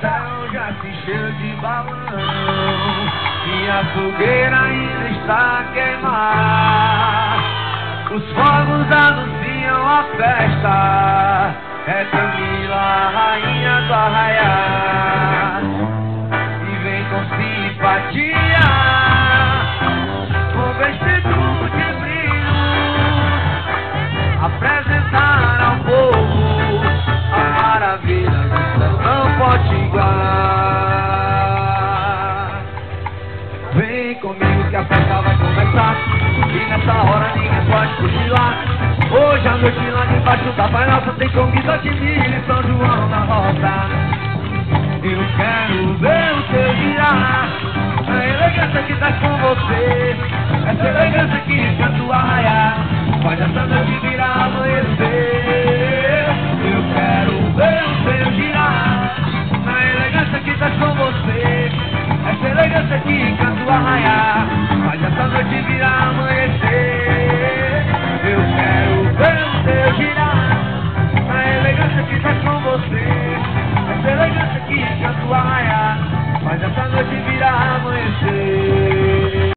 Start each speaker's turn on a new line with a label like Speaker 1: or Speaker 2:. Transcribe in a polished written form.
Speaker 1: céu já se encheu de balão e a fogueira ainda está a queimar. Os fogos anunciam a festa, é Camila, a rainha do arraiar. E vem com simpatia, com vestido de brilho, apresentar ao povo a maravilha que não pode igualar. Vem comigo que a festa vai começar, e nessa hora ninguém pode cochilar. Hoje à noite lá debaixo da palhoça tem comida de milho e São João na roça. Eu quero ver o seu girar, a elegância que tá com você, essa elegância que canta o arraiar, faz essa noite virar amanhecer. Eu quero ver o seu girar, a elegância que tá com você, essa elegância que canta o arraiar.